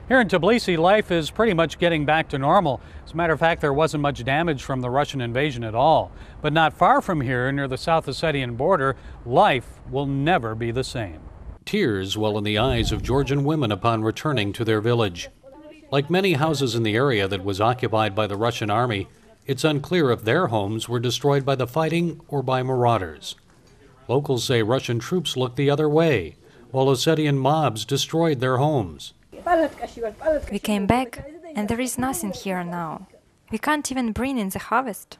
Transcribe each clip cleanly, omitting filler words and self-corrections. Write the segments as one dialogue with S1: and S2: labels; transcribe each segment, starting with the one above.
S1: Here in Tbilisi, life is pretty much getting back to normal. As a matter of fact, there wasn't much damage from the Russian invasion at all. But not far from here, near the South Ossetian border, life will never be the same. Tears well in the eyes of Georgian women upon returning to their village. Like many houses in the area that was occupied by the Russian army, it's unclear if their homes were destroyed by the fighting or by marauders. Locals say Russian troops looked the other way, while Ossetian mobs destroyed their homes.
S2: We came back, and there is nothing here now. We can't even bring in the harvest.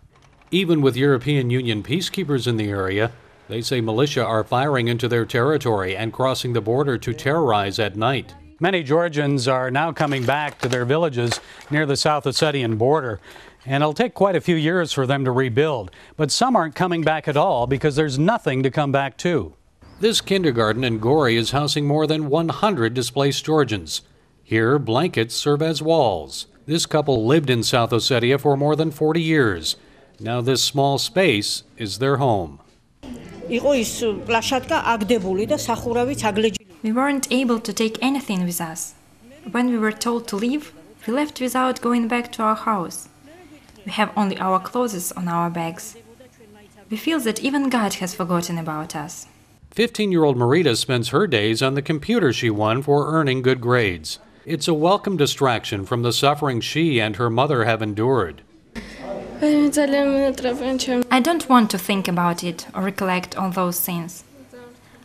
S1: Even with European Union peacekeepers in the area, they say militia are firing into their territory and crossing the border to terrorize at night. Many Georgians are now coming back to their villages near the South Ossetian border, and it'll take quite a few years for them to rebuild. But some aren't coming back at all because there's nothing to come back to. This kindergarten in Gori is housing more than 100 displaced Georgians. Here, blankets serve as walls. This couple lived in South Ossetia for more than 40 years. Now this small space is their home.
S2: We weren't able to take anything with us. When we were told to leave, we left without going back to our house. We have only our clothes on our bags. We feel that even God has forgotten about us. 15-year-old Marita spends her days on the computer she won for earning good grades. It's a welcome distraction from the suffering she and her mother have endured. I don't want to think about it or recollect all those things.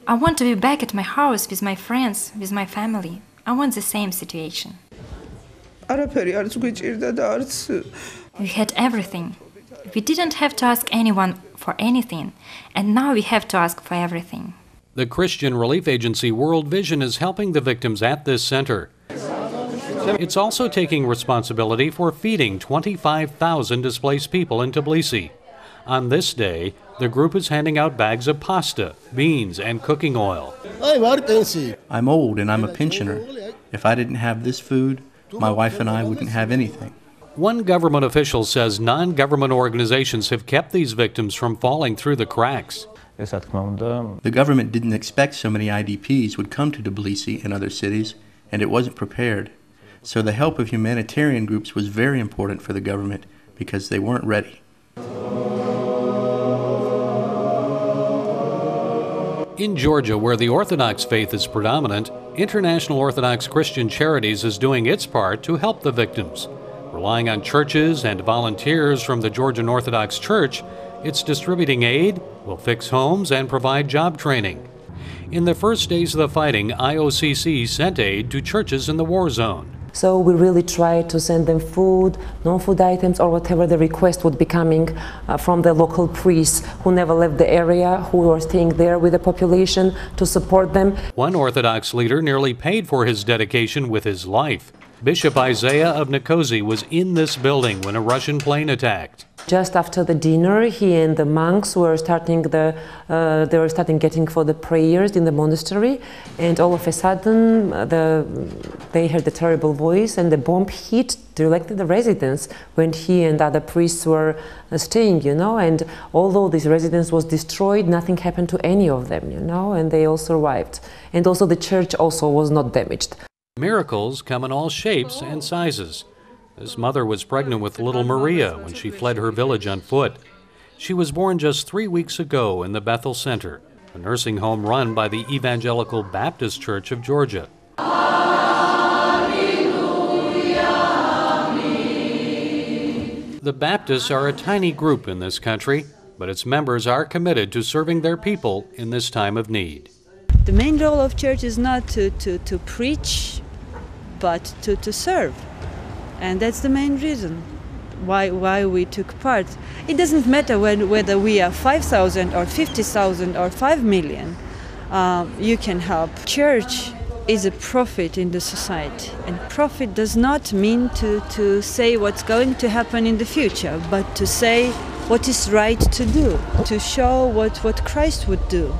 S2: I want to be back at my house with my friends, with my family. I want the same situation. We had everything. We didn't have to ask anyone for anything, and now we have to ask for everything.
S1: The Christian relief agency World Vision is helping the victims at this center. It's also taking responsibility for feeding 25,000 displaced people in Tbilisi. On this day, the group is handing out bags of pasta, beans, and cooking oil.
S3: I'm old and I'm a pensioner. If I didn't have this food, my wife and I wouldn't have anything.
S1: One government official says non-government organizations have kept these victims from falling through the cracks.
S3: The government didn't expect so many IDPs would come to Tbilisi and other cities, and it wasn't prepared. So the help of humanitarian groups was very important for the government because they weren't ready.
S1: In Georgia, where the Orthodox faith is predominant, International Orthodox Christian Charities is doing its part to help the victims. Relying on churches and volunteers from the Georgian Orthodox Church, it's distributing aid, will fix homes, and provide job training. In the first days of the fighting, IOCC sent aid to churches in the war zone.
S4: So we really try to send them food, non-food items, or whatever the request would be coming from the local priests who never left the area, who are staying there with the population to support them.
S1: One Orthodox leader nearly paid for his dedication with his life. Bishop Isaiah of Nicosia was in this building when a Russian plane attacked.
S4: Just after the dinner, he and the monks were starting getting for the prayers in the monastery, and all of a sudden they heard the terrible voice, and the bomb hit directly the residence when he and other priests were staying, and although this residence was destroyed, nothing happened to any of them, and they all survived. And also the church also was not damaged.
S1: Miracles come in all shapes and sizes. This mother was pregnant with little Maria when she fled her village on foot. She was born just 3 weeks ago in the Bethel Center, a nursing home run by the Evangelical Baptist Church of Georgia. The Baptists are a tiny group in this country, but its members are committed to serving their people in this time of need.
S5: The main role of church is not to preach, but to serve. And that's the main reason why we took part. It doesn't matter whether we are 5,000 or 50,000 or 5 million. You can help. Church is a prophet in the society. And prophet does not mean to say what's going to happen in the future, but to say what is right to do, to show what Christ would do.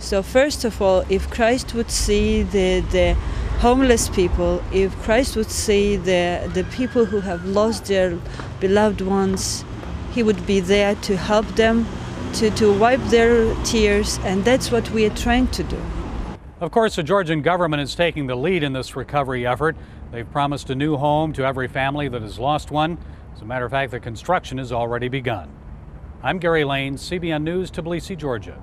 S5: So first of all, if Christ would see the homeless people, if Christ would see the people who have lost their beloved ones, he would be there to help them, to wipe their tears, and that's what we are trying to do.
S1: Of course, the Georgian government is taking the lead in this recovery effort. They've promised a new home to every family that has lost one. As a matter of fact, the construction has already begun. I'm Gary Lane, CBN News, Tbilisi, Georgia.